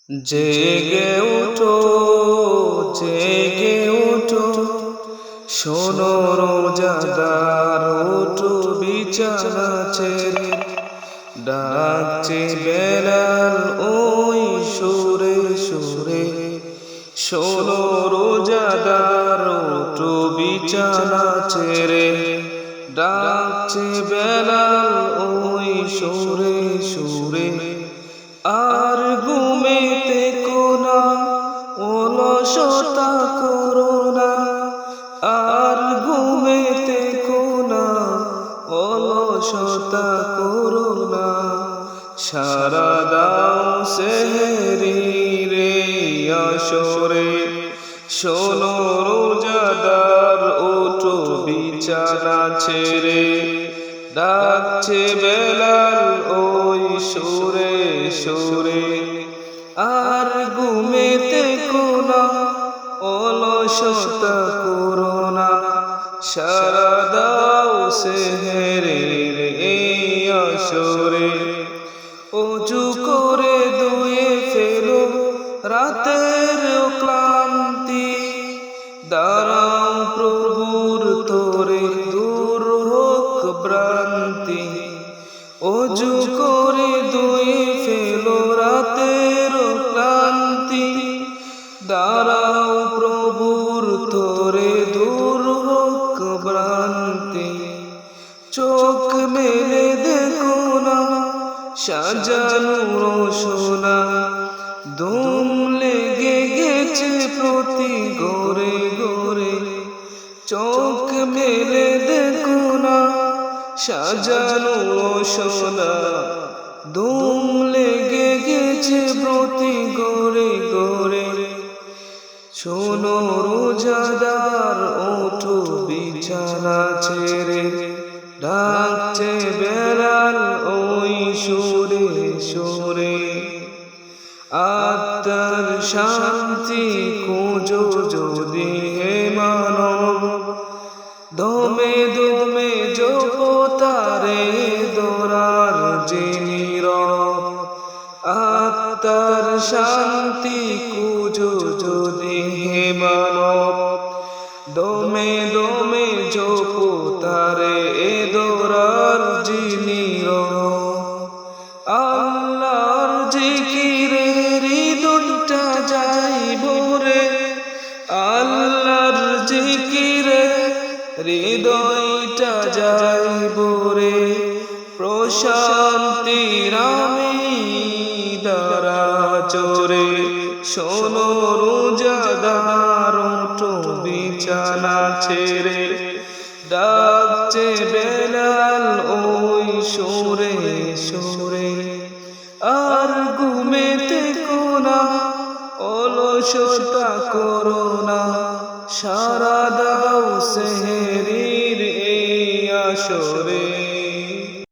জেগে উঠো, জেগে উঠো, শোনো রোজাদার, ওঠো বিছানা ছেড়ে। ডাকছে বেলাল ওই সুরে সুরে, শোনো রোজাদার, ওঠো বিছানা ছেড়ে। ডাকছে বেলাল ওই সুরে সুরে। আর ঘুমেতে কোনা অলসতা করো না, আর ঘুমেতে কোনা অলসতা করো না। সারা দাও সেহরি রে আসরে, শোনো রোজাদার, ওঠো বিছানা ছেড়ে। ডাকছে বেলাল ওই সুরে সুরে। আর ঘুমেতে কোনা অলসতা করো না, সারা দাও সেহরির এই আসরে। অজু করে ধুয়ে ফেলো রাতের ক্লান্তি, দাঁড়াও প্রভুর তরে, দূর হোক ভ্রান্তি। অজু করে ধুয়ে ফেলো রাতের ক্লান্তি, দাঁড়াও প্রভুর তরে, দূর হোক ভ্রান্তি। চোখ মেলে দেখো না সাজানো রোশনা, ধুম লেগে গেছে প্রতি ঘরে ঘরে। চোখ মেলে দেখো না সাজানো রোশনা, ধুম লেগে গেছে প্রতি ঘরে ঘরে। শোনো রোজাদার, ওঠো বিছানা ছেড়ে। ডাকছে বেলাল ওই সুরে সুরে। আত্মার শান্তি খোঁজো যদি হে মানব, দমে দমে জপো তারে দোরার যিনি রব। আত্মার শান্তি খোঁজো যদি হে মানব, দমে দমে জপো তারে দোরার যিনি রব। আল্লাহর জিকিরে হৃদয়টা যাইব রে, আল্লাহর জিকিরে হৃদয়টা যাইব রে। প্রশান্তির আমি দ্বারা চরে, শোনো রোজাদার, ওঠো বিছানা ছেড়ে। ডাকছে বেলাল ওই সুরে সুরে। আর ঘুমেতে কোনা অলসতা করো না, সারা দাও সেহরি